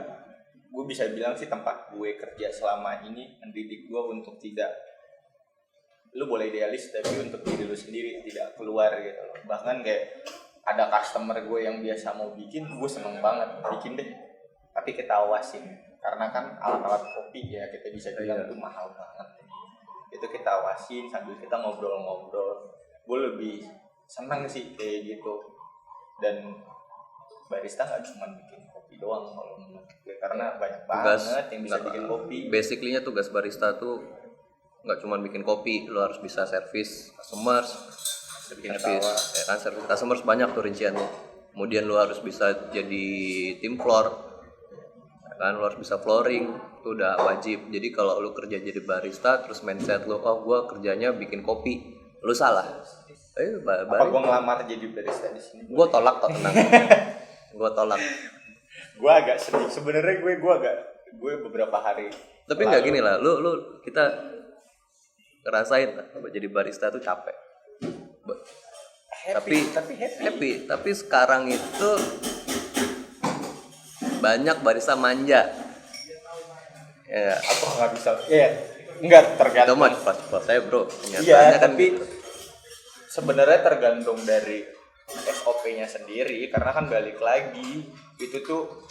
Speaker 2: gue bisa bilang sih tempat gue kerja selama ini mendidik gue untuk tidak, lu boleh idealis tapi untuk diri lu sendiri, tidak keluar gitu loh. Bahkan kayak ada customer gue yang biasa mau bikin, gue seneng banget bikin deh, tapi kita awasin karena kan alat-alat kopi ya kita bisa bilang itu mahal banget. Itu kita awasin sambil kita ngobrol-ngobrol. Gue lebih senang sih kayak gitu. Dan barista nggak cuma bikin kopi doang kalau menurut gue, karena banyak banget yang bisa bikin kopi.
Speaker 5: Basically-nya tugas barista tuh nggak cuma bikin kopi, lo harus bisa servis customers, ya kan, servis customers banyak tuh rinciannya. Kemudian lo harus bisa jadi tim floor, ya kan, lo harus bisa flooring, itu udah wajib. Jadi kalau lo kerja jadi barista terus mindset lo, gue kerjanya bikin kopi, lo salah.
Speaker 2: Apa gue ngelamar jadi barista di sini?
Speaker 5: Gue tolak kok, tenang. Gue tolak.
Speaker 2: Gue agak sedih sebenarnya, gue beberapa hari.
Speaker 5: Tapi nggak gini lah, lu kita ngerasain lah jadi barista tuh capek. Happy. Tapi sekarang itu banyak barista manja. Ya.
Speaker 2: Aku nggak bisa. Iya, nggak tergantung.
Speaker 5: Itu mah cepat saya bro.
Speaker 2: Iya,
Speaker 5: kan
Speaker 2: tapi
Speaker 5: gitu.
Speaker 2: Sebenarnya tergantung dari SOP-nya sendiri, karena kan balik lagi itu tuh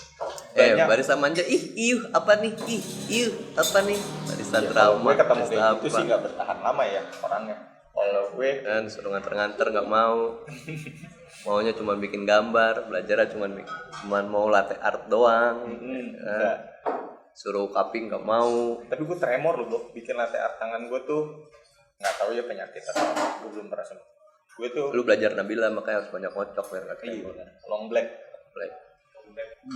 Speaker 2: banyak.
Speaker 5: Barista manja, apa nih, apa nih, barista drama.
Speaker 2: Gue ketemu kayak
Speaker 5: apa.
Speaker 2: gitu sih nggak bertahan lama ya orangnya. Kalau gue
Speaker 5: kan suruh nganter nggak mau, maunya cuma bikin gambar, belajarnya cuma mau latte art doang. Suruh cupping nggak mau.
Speaker 2: Tapi gue tremor loh, Bro. Bikin latte art tangan gue tuh nggak tahu ya penyakit atau apa. Gue belum pernah sembuh. Gue tuh
Speaker 5: lu belajar Nabila makanya harus banyak ngocok biar nggak tremor.
Speaker 2: Long black.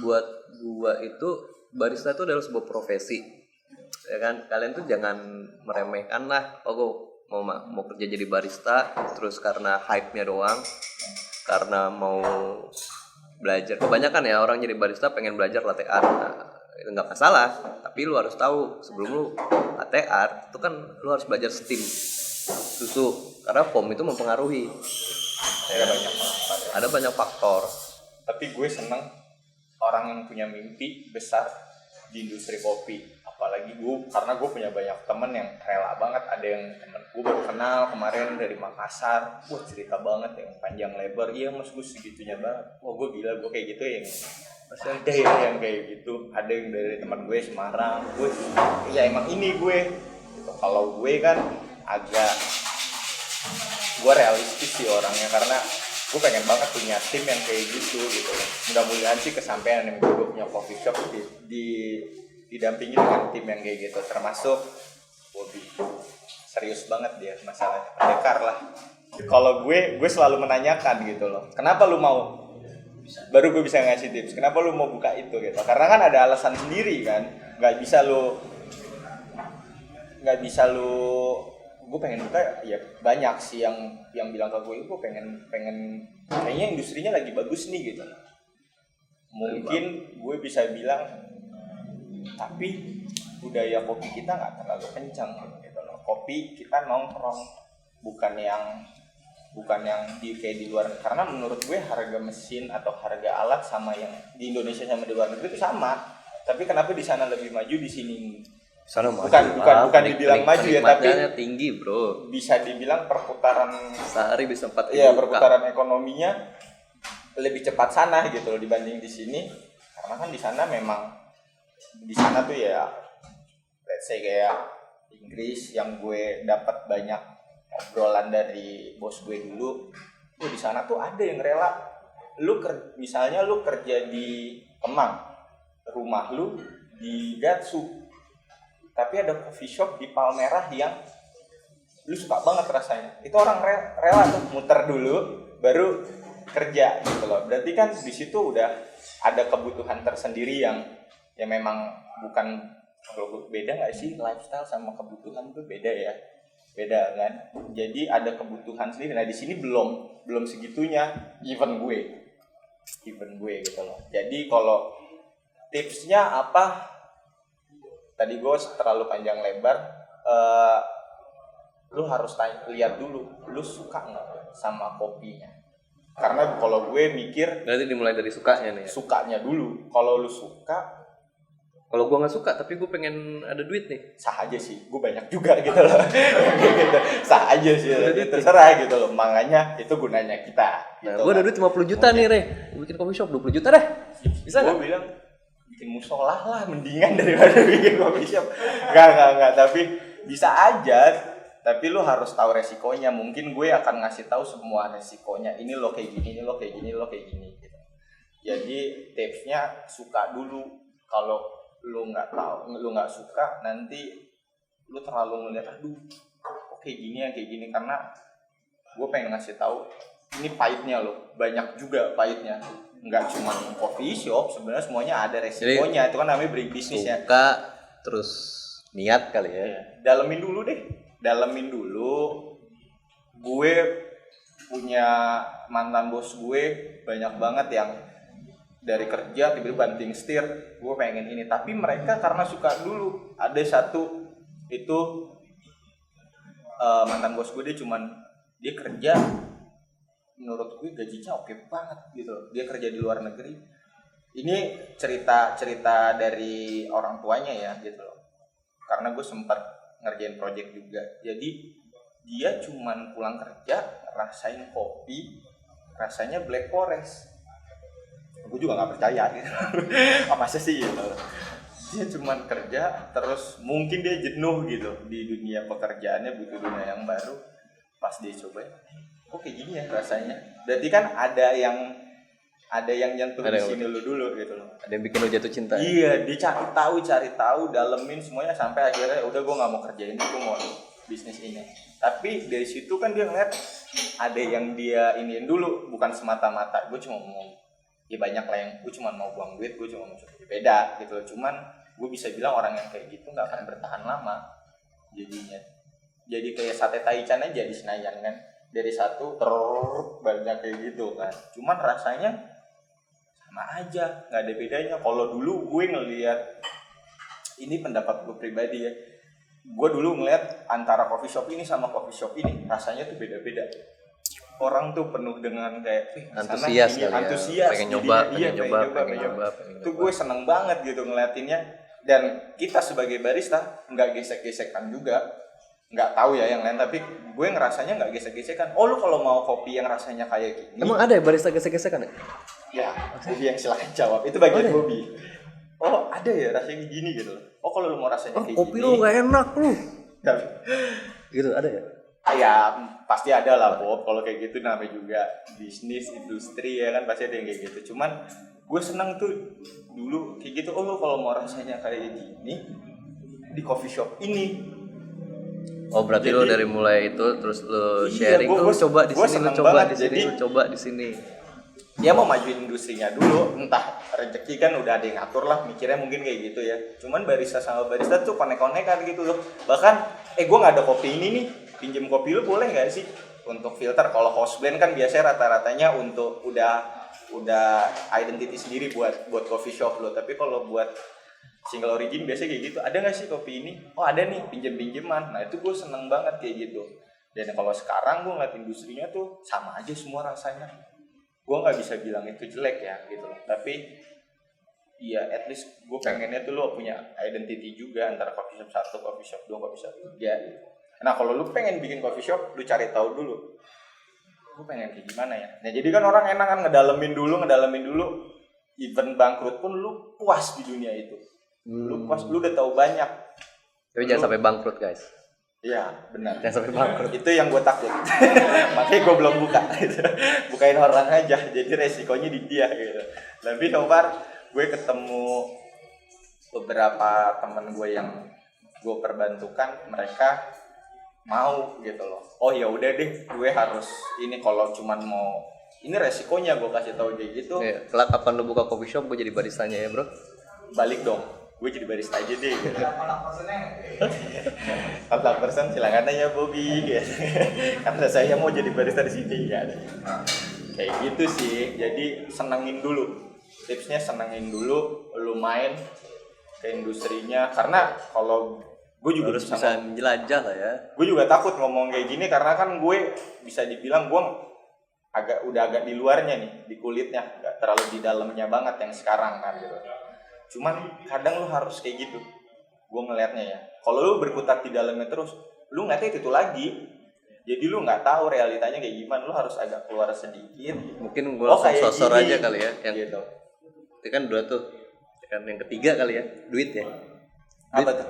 Speaker 5: Buat gua itu barista itu adalah sebuah profesi, ya kan. Kalian tuh jangan meremehkan lah. Gua mau kerja jadi barista terus karena hype-nya doang, karena mau belajar. Kebanyakan ya orang jadi barista pengen belajar latte art. Nah, itu nggak masalah, tapi lu harus tahu sebelum lu latte art itu kan lu harus belajar steam susu karena foam itu mempengaruhi. Ada banyak faktor.
Speaker 2: Tapi gue seneng orang yang punya mimpi besar di industri kopi. Apalagi gue, karena gue punya banyak temen yang rela banget. Ada yang temen gue baru kenal kemarin dari Makassar. Wah cerita banget yang panjang lebar. Iya mas gue segitunya banget. Wah gue gila, gue kayak gitu yang masih ada ya yang kayak gitu. Ada yang dari teman gue Semarang. Gue ya emang ini gue gitu. Kalau gue kan agak, gue realistis sih orangnya karena gue pengen banget punya tim yang kayak gitu loh. Mudah-mudahan sih kesampaian yang gue punya coffee shop didampingi dengan tim yang kayak gitu, termasuk Bobby. Serius banget dia masalah pendekar lah. Kalau gue selalu menanyakan gitu loh, kenapa lu mau? Baru gue bisa ngasih tips. Kenapa lu mau buka itu gitu? Karena kan ada alasan sendiri kan. Nggak bisa lu gue pengen buka ya banyak sih yang bilang ke gue pengen kayaknya industrinya lagi bagus nih gitu. Mungkin gue bisa bilang tapi budaya kopi kita nggak terlalu kencang gitu loh. Kopi kita nongkrong bukan yang di kayak di luar, karena menurut gue harga mesin atau harga alat sama yang di Indonesia sama di luar negeri itu sama. Tapi kenapa di sana lebih maju, di sini
Speaker 5: Sana maju
Speaker 2: bukan dibilang maju ya, tapi
Speaker 5: tinggi bro.
Speaker 2: Bisa dibilang perputaran
Speaker 5: sehari bisa 4.000.
Speaker 2: Iya, perputaran ekonominya lebih cepat sana gitu loh dibanding di sini. Karena kan di sana memang di sana tuh ya let's say kayak Inggris yang gue dapat banyak obrolan dari bos gue dulu. Di sana tuh ada yang rela misalnya lu kerja di Kemang, rumah lu di Gatsu, tapi ada coffee shop di Palmerah yang lu suka banget rasanya. Itu orang rela tuh muter dulu baru kerja gitu loh. Berarti kan di situ udah ada kebutuhan tersendiri yang memang bukan, kalau beda nggak sih lifestyle sama kebutuhan itu beda ya, beda kan. Jadi ada kebutuhan sendiri. Nah di sini belum segitunya even gue gitu loh. Jadi kalau tipsnya apa? Tadi gue terlalu panjang lebar. Lu harus lihat dulu, lu suka nggak sama kopinya? Karena kalau gue mikir,
Speaker 5: berarti dimulai dari sukanya nih.
Speaker 2: Sukanya dulu. Kalau lu suka,
Speaker 5: kalau gue nggak suka tapi gue pengen ada duit nih,
Speaker 2: sah aja sih. Gue banyak juga gitu loh. Gitu. Sah aja sih. Terserah gitu loh. Makanya itu gunanya kita.
Speaker 5: Nah,
Speaker 2: gitu
Speaker 5: gue ada duit 50 juta nih, Re. Gue bikin coffee shop 20 juta deh. Bisa nggak?
Speaker 2: Gue bilang bikin musola lah mendingan daripada bikin coffee shop. Enggak, tapi bisa aja, tapi lu harus tahu resikonya. Mungkin gue akan ngasih tahu semua resikonya. Ini lo kayak gini, ini lo kayak gini, lo kayak gini gitu. Jadi tipsnya suka dulu. Kalau lu nggak tahu, lu nggak suka, nanti lu terlalu ngeliat aduh kok kayak gini karena gue pengen ngasih tahu ini pahitnya loh, banyak juga pahitnya. Nggak cuma coffee shop, sebenarnya semuanya ada resikonya. Itu kan namanya berbisnis ya.
Speaker 5: Suka terus niat kali ya.
Speaker 2: Dalemin dulu. Gue punya mantan bos gue banyak banget yang dari kerja tiba-tiba banting setir, gue pengen ini, tapi mereka karena suka dulu. Ada satu itu mantan bos gue, dia kerja, menurut gue gajinya oke banget gitu. Dia kerja di luar negeri. Ini cerita dari orang tuanya ya gitu loh. Karena gue sempat ngerjain project juga. Jadi dia cuman pulang kerja rasain kopi, rasanya Black Forest. Gue juga nggak percaya gitu. Apa sih gitu. Dia cuman kerja, terus mungkin dia jenuh gitu di dunia pekerjaannya, butuh dunia yang baru. Pas dia coba, kok kayak gini ya rasanya. Berarti kan ada yang nyentuh di sini dulu gitu loh.
Speaker 5: Ada yang bikin lo jatuh cinta.
Speaker 2: Iya, dia cari tahu, dalemin semuanya sampai akhirnya udah gue nggak mau kerjain itu, gue mau bisnis ini. Tapi dari situ kan dia ngeliat ada yang dia iniin dulu, bukan semata-mata gue cuma mau, ya banyak lah yang gue cuma mau buang duit, gue cuma mau coba, beda gitu loh. Cuman gue bisa bilang orang yang kayak gitu nggak akan bertahan lama jadinya. Jadi kayak sate taichan aja di Senayan kan, dari satu banyak kayak gitu kan. Cuman rasanya sama aja, nggak ada bedanya. Kalau dulu gue ngelihat, ini pendapat gue pribadi ya, gue dulu ngelihat antara coffee shop ini sama coffee shop ini rasanya tuh beda-beda. Orang tuh penuh dengan kayak
Speaker 5: Antusias kali ya.
Speaker 2: antusias,
Speaker 5: Pengen
Speaker 2: jadinya.
Speaker 5: nyoba,
Speaker 2: Iya,
Speaker 5: pengen nyoba.
Speaker 2: Itu gue seneng banget gitu ngeliatinnya. Dan kita sebagai barista nggak gesek-gesekan juga, nggak tahu ya yang lain, tapi gue ngerasanya nggak gesek-gesekan. Oh lu kalau mau kopi yang rasanya kayak gini,
Speaker 5: Emang ada ya barista gesek-gesekan ya?
Speaker 2: ya Bobi yang silakan jawab, itu bagian Bobi. Oh ada ya rasanya gini gitu. Oh kalau lu mau rasanya kayak
Speaker 5: Kopi
Speaker 2: gini,
Speaker 5: lu gak enak lu.
Speaker 2: Tapi,
Speaker 5: Gitu ada ya?
Speaker 2: ya pasti ada lah Bob, kalau kayak gitu namanya juga bisnis, industri ya kan, pasti ada yang kayak gitu. Cuman gue seneng tuh dulu kayak gitu. Oh lu kalau mau rasanya kayak gini di coffee shop ini.
Speaker 5: Oh berarti
Speaker 2: Jadi-
Speaker 5: lu dari mulai itu terus lu
Speaker 2: Iya,
Speaker 5: sharing
Speaker 2: gua-
Speaker 5: tuh coba di
Speaker 2: gua
Speaker 5: sini, lu
Speaker 2: seneng
Speaker 5: coba
Speaker 2: banget.
Speaker 5: di sini,
Speaker 2: Jadi-
Speaker 5: lu coba di sini.
Speaker 2: Dia mau majuin industrinya dulu, entah rezeki kan udah ada yang ngatur lah, mikirnya mungkin kayak gitu ya. Cuman barista sama barista tuh konek-konekan gitu loh. Bahkan, gue nggak ada kopi ini nih, pinjem kopi lu boleh nggak sih? Untuk filter, kalau house blend kan biasanya rata-ratanya untuk udah identity sendiri buat coffee shop lo. Tapi kalau buat single origin biasanya kayak gitu. Ada nggak sih kopi ini? Oh ada nih, pinjem-pinjeman. Nah itu gue seneng banget kayak gitu. Dan kalau sekarang gue ngeliat industrinya tuh sama aja semua rasanya. Gue nggak bisa bilang itu jelek ya gitu loh, tapi ya at least gue pengennya tuh lo punya identity juga antara coffee shop 1, coffee shop 2, coffee shop 3 gitu. Nah kalau lu pengen bikin coffee shop, lu cari tahu dulu gue pengen kayak gimana ya. Nah jadi kan orang enak kan ngedalemin dulu, even bangkrut pun lu puas di dunia itu. Lu puas, lu udah tahu banyak.
Speaker 5: Tapi jangan sampai bangkrut guys.
Speaker 2: Iya benar.
Speaker 5: Jangan sampai bangkrut.
Speaker 2: Itu yang gue takut. Makanya gue belum buka. Bukain orang aja. Jadi resikonya di dia gitu. Tapi so far gue ketemu beberapa teman gue yang gue perbantukan, mereka mau gitu loh. Oh ya udah deh, gue harus ini kalau cuman mau ini resikonya gue kasih tahu kayak gitu.
Speaker 5: Iya, kelak kapan lu buka coffee shop gue jadi baristanya ya bro.
Speaker 2: Balik dong. Gue jadi barista aja deh gitu. 14% silakan aja Bobby gitu. Karena saya mau jadi barista di sini ya. Kayak gitu sih. Jadi senengin dulu. Tipsnya senengin dulu lu main ke industrinya, karena kalau gue juga
Speaker 5: Harus bisa menjelajah lah ya.
Speaker 2: gue juga takut ngomong kayak gini karena kan gue bisa dibilang gue udah agak di luarnya nih, di kulitnya, nggak terlalu di dalamnya banget yang sekarang kan gitu. Cuman kadang lu harus kayak gitu, gue ngelihatnya ya. Kalau lu berkutat di dalamnya terus, lu ngeliatnya itu lagi, jadi lu nggak tahu realitanya kayak gimana. Lu harus agak keluar sedikit.
Speaker 5: Mungkin gue
Speaker 2: Oh,
Speaker 5: langsung
Speaker 2: kayak
Speaker 5: sosor
Speaker 2: gini.
Speaker 5: aja kali ya. Yang
Speaker 2: Gitu.
Speaker 5: itu kan dua tuh. Kan yang ketiga kali ya, duit ya.
Speaker 2: Apa tuh?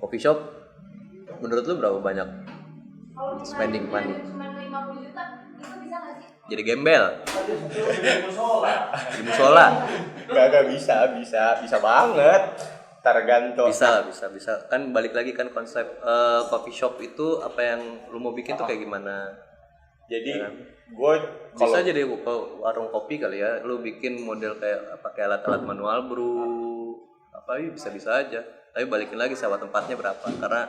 Speaker 5: Coffee shop menurut lu berapa banyak spending money? Jadi gembel. Di musola.
Speaker 2: Gak bisa banget. Tergantung.
Speaker 5: Bisa. Kan balik lagi kan konsep coffee shop itu apa yang lu mau bikin tuh kayak gimana?
Speaker 2: Jadi
Speaker 5: Ya.
Speaker 2: gue
Speaker 5: Bisa jadi warung kopi kali ya. Lu bikin model kayak pakai alat-alat manual brew. Apa ya bisa aja. Tapi balikin lagi sewa tempatnya berapa? Karena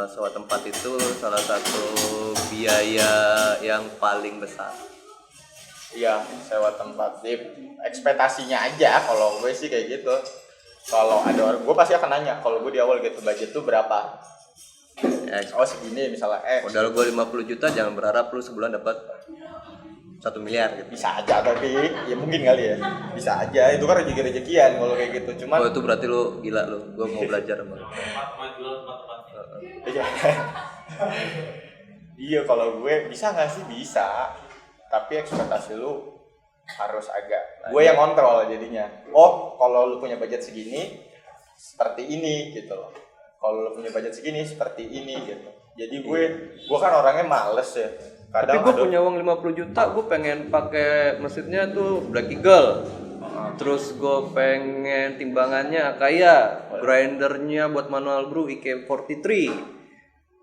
Speaker 5: sewa tempat itu salah satu biaya yang paling besar.
Speaker 2: iya sewa tempat sih, ekspektasinya aja. Kalau gue sih kayak gitu. Kalau ada orang, gue pasti akan nanya. Kalau gue di awal gitu, budget tuh berapa?
Speaker 5: Ya,
Speaker 2: Oh segini misalnya.
Speaker 5: modal gue 50 juta, jangan berharap lu sebulan dapat 1 miliar gitu.
Speaker 2: Bisa aja, tapi ya mungkin kali ya. Bisa aja, itu kan rezeki-rezekian kalau kayak gitu.
Speaker 5: Oh
Speaker 2: Cuman
Speaker 5: itu berarti lu gila lu, gue mau belajar sama lu.
Speaker 2: iya. Iya kalau gue bisa nggak sih, bisa. Tapi ekspektasi lu harus agak. Gue yang kontrol jadinya. Oh kalau lu punya budget segini, seperti ini gitu loh. Kalau lu punya budget segini, seperti ini gitu. Jadi gue kan orangnya males ya.
Speaker 5: Tapi gue punya uang 50 juta, gue pengen pakai mesinnya tuh Black Eagle. Terus gue pengen timbangannya kayak grindernya buat manual brew IK43.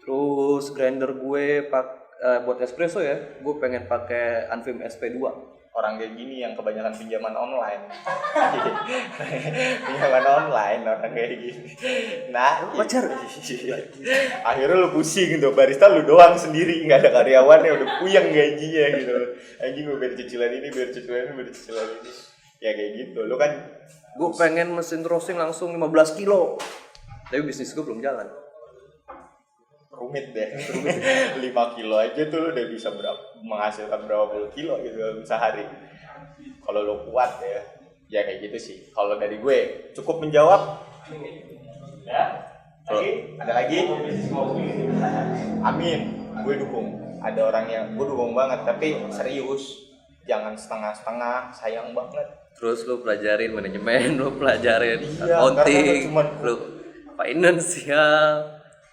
Speaker 5: Terus grinder gue buat espresso ya, gue pengen pakai Anvim SP2.
Speaker 2: orang kayak gini yang kebanyakan pinjaman online. Pinjaman online orang kayak gini. Nah,
Speaker 5: Wajar.
Speaker 2: akhirnya lu pusing tuh, barista lu doang sendiri, nggak ada karyawannya, udah puyeng gajinya gitu. Anjing gue biar cicilan ini, biar cicilan ini, biar cicilan ini. Ya kayak gitu. Lu kan
Speaker 5: Gue pengen mesin roasting langsung 15 kilo. Tapi bisnis gue belum jalan.
Speaker 2: rumit deh. 5 kilo aja tuh lu udah bisa menghasilkan berapa puluh kilo gitu dalam sehari. Kalau lu kuat ya. Ya kayak gitu sih. Kalau dari gue cukup menjawab. Ya. Ada lagi? Amin. Gue dukung. Ada orang yang gue dukung banget tapi serius. Jangan setengah-setengah, sayang banget.
Speaker 1: Terus lu pelajarin manajemen, lu pelajarin
Speaker 2: Iya,
Speaker 1: accounting,
Speaker 2: karena
Speaker 1: lu financial,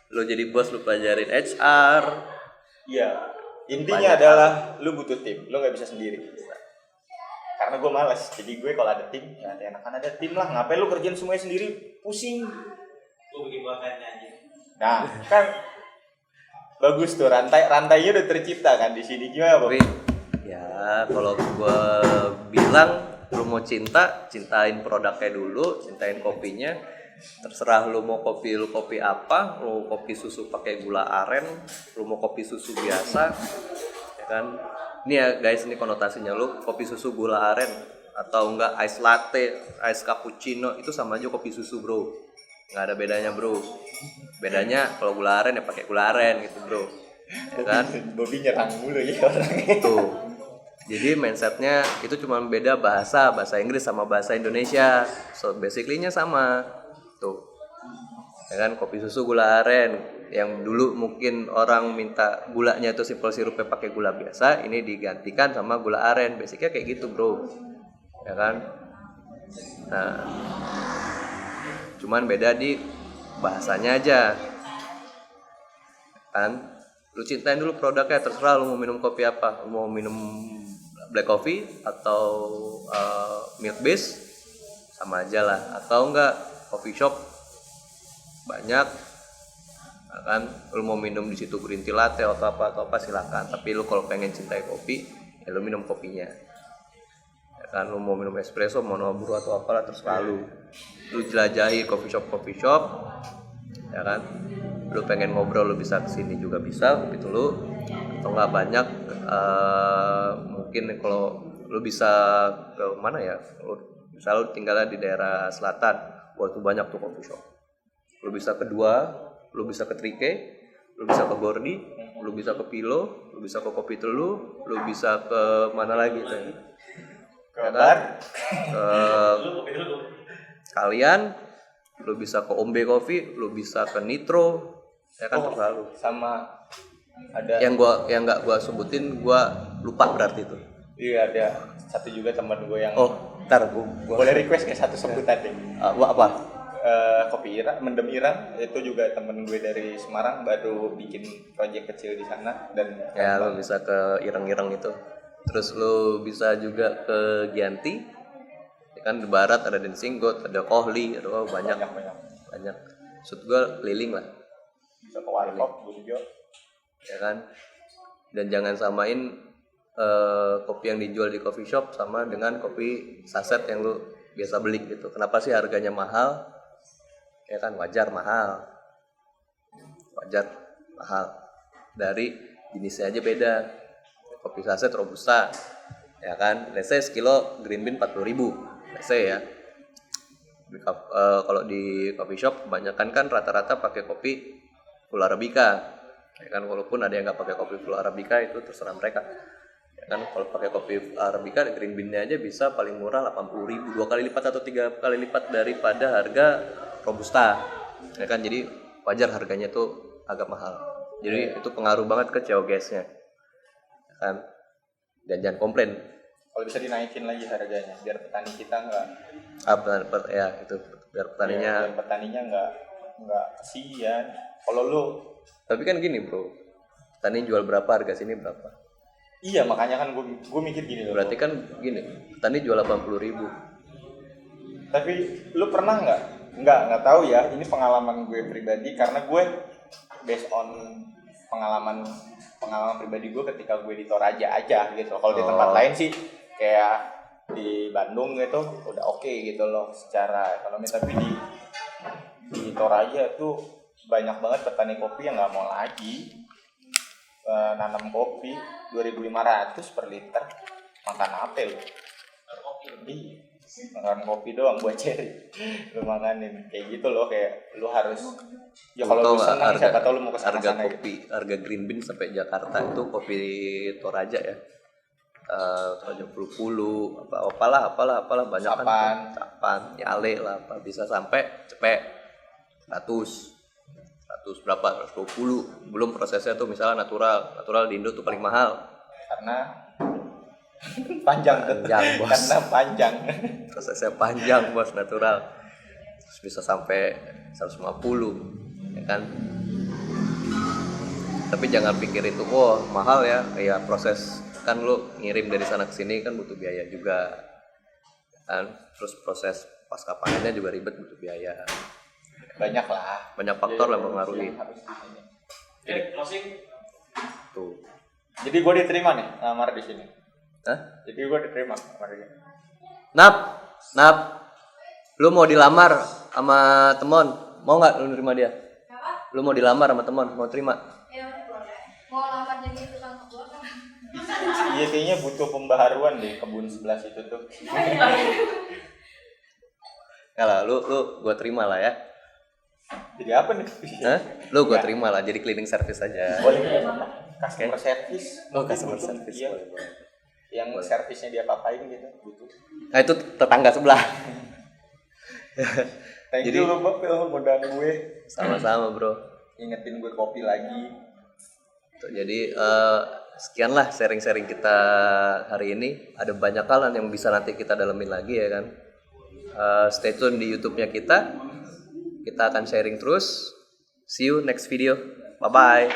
Speaker 1: lu jadi bos lu pelajarin HR.
Speaker 2: Iya. Intinya
Speaker 1: Banyak
Speaker 2: adalah lu butuh tim. Lu nggak bisa sendiri. Karena gue malas. Jadi gue kalau ada tim, ya enakan ada tim lah. Ngapain lu kerjain semuanya sendiri? Pusing.
Speaker 6: Gue bikin makannya aja.
Speaker 2: Nah, kan bagus tuh rantainya udah tercipta kan di sini gimana, Bang?
Speaker 1: Tapi ya kalau gua bilang lu mau cintain produknya dulu, cintain kopinya. Terserah lu mau kopi apa, lu kopi susu pakai gula aren, lu mau kopi susu biasa, ya kan? Ini ya guys, ini konotasinya lu kopi susu gula aren atau enggak ice latte, ice cappuccino itu sama aja kopi susu, bro. Nggak ada bedanya, bro. Bedanya kalau gula aren ya pakai gula aren gitu, bro. Ya kan?
Speaker 2: Bobby nyerang mulu ya orangnya.
Speaker 1: Tuh. Jadi mindsetnya itu cuma beda bahasa Inggris sama bahasa Indonesia. So basically-nya sama. Tuh. Ya kan, kopi susu gula aren yang dulu mungkin orang minta gulanya itu simple sirupnya pakai gula biasa, ini digantikan sama gula aren. Basicnya kayak gitu, bro. Ya kan? Nah, cuman beda di bahasanya aja. Kan? Lu cintain dulu produknya, terserah lu mau minum kopi apa. Lu mau minum black coffee atau milk base sama aja lah, atau enggak coffee shop banyak kan, lu mau minum di situ green tea latte atau apa silakan, tapi lu kalau pengen cintai kopi ya lu minum kopinya, ya kan. Lu mau minum espresso, mau brew atau apalah terserah lu jelajahi coffee shop ya kan. Lu pengen ngobrol lu bisa kesini juga bisa gitu lu, atau enggak banyak mungkin kalau lu bisa ke mana ya, misal lu tinggalnya di daerah selatan, wah tuh banyak tuh coffee shop. Lu bisa ke Dua, lu bisa ke Trike, lu bisa ke Gordi, lu bisa ke Pilo, lu bisa ke Kopi Telu, lu bisa ke mana lagi tuh? Ya kan? Kalian, lu bisa ke Ombe Coffee, lu bisa ke Nitro, ya kan terlalu.
Speaker 2: Sama ada
Speaker 1: Yang nggak gua sebutin, gua lupa berarti itu.
Speaker 2: iya ada satu juga teman gue yang
Speaker 1: Ntar gua
Speaker 2: boleh request ke satu sebutan deh.
Speaker 1: apa?
Speaker 2: Kopi Irang, Mendem Irang itu juga temen gue dari Semarang baru bikin proyek kecil di sana dan
Speaker 1: Ya lu bisa ke Ireng-Ireng itu. Terus lu bisa juga ke Gianti. Ya kan di barat ada Densinggot, ada Kohli, ada banyak. Maksud gua keliling lah.
Speaker 2: bisa ke Warkop, Burjo.
Speaker 1: Ya kan? Dan jangan samain kopi yang dijual di coffee shop sama dengan kopi saset yang lu biasa beli gitu. Kenapa sih harganya mahal? Ya kan wajar mahal. Dari jenisnya aja beda. Kopi saset robusta, ya kan? Let's say sekilo green bean 40.000. Let's say ya. Kalau di coffee shop kebanyakan kan rata-rata pakai kopi full arabica. Ya kan, walaupun ada yang nggak pakai kopi full arabica itu terserah mereka. Ya kan, kalau pakai kopi arabica green bean-nya aja bisa paling murah 80.000, 2 kali lipat atau 3 kali lipat daripada harga robusta. Ya kan, jadi wajar harganya tuh agak mahal. Jadi itu pengaruh banget ke CO gas-nya. Ya kan? Dan jangan komplain.
Speaker 2: Kalau bisa dinaikin lagi harganya biar petani kita nggak
Speaker 1: Biar petaninya.
Speaker 2: biar petaninya nggak kesian. Kalau lu
Speaker 1: Tapi kan gini, bro. Petani jual berapa, harga sini berapa?
Speaker 2: iya makanya kan gue mikir gini loh.
Speaker 1: Berarti kan gini, petani jual 80.000.
Speaker 2: Tapi lu pernah nggak tahu ya, ini pengalaman gue pribadi karena gue based on pengalaman pribadi gue ketika gue di Toraja aja gitu. Kalau di tempat lain sih kayak di Bandung gitu udah oke gitu loh secara ekonomi, tapi di Toraja tuh banyak banget petani kopi yang nggak mau lagi nanam kopi 2.500 per liter. Makan apa lu? makan kopi doang buat cherry. Lu makanin kayak gitu loh, kayak lu harus ya kalau lu senang siapa tahu lu mau kesana
Speaker 5: harga
Speaker 2: sana gitu.
Speaker 5: kopi, harga green bean sampai Jakarta itu kopi Toraja ya. Toraja Pulu, apalah banyak kan. Capan, Yale lah, apa bisa sampai cepet 100 berapa, 120. Belum prosesnya tuh misalnya natural di Indo tuh paling mahal
Speaker 2: Karena panjang
Speaker 5: bos.
Speaker 2: Karena panjang.
Speaker 5: Prosesnya panjang bos, natural terus bisa sampai 150 ya kan. Tapi jangan pikir itu mahal ya, kayak proses kan lu ngirim dari sana ke sini kan butuh biaya juga kan. Terus proses pasca panennya juga ribet, butuh biaya, banyak faktor yang mempengaruhi tuh.
Speaker 2: Jadi gue diterima nih lamar di sini.
Speaker 5: Hah?
Speaker 2: Jadi gue diterima lamar di sini.
Speaker 5: Nap, lu mau dilamar sama temon, mau nggak lu nerima dia? Lu mau dilamar sama temon, mau terima?
Speaker 4: Ya boleh. Mau lamar jadi tukang kebun kan?
Speaker 2: Iya kayaknya butuh pembaharuan deh kebun sebelah situ tuh.
Speaker 5: Nggak lah, lu gua terima lah ya.
Speaker 2: Jadi apa nih?
Speaker 5: Hah? Lu gua terima lah, jadi cleaning service aja.
Speaker 2: Boleh customer service.
Speaker 5: Oh, customer
Speaker 2: Butuh,
Speaker 5: service
Speaker 2: iya.
Speaker 5: boleh.
Speaker 2: Yang servisnya dia papain gitu butuh.
Speaker 5: Nah itu tetangga sebelah.
Speaker 2: Thank
Speaker 5: Jadi-
Speaker 2: you lu Bapel modal gue.
Speaker 5: Sama-sama bro.
Speaker 2: Ingetin gue kopi lagi.
Speaker 5: Tuh, jadi sekianlah sharing-sharing kita hari ini. Ada banyak hal yang bisa nanti kita dalemin lagi ya kan. Stay tune di YouTube-nya kita. Kita akan sharing terus. See you next video. Bye bye.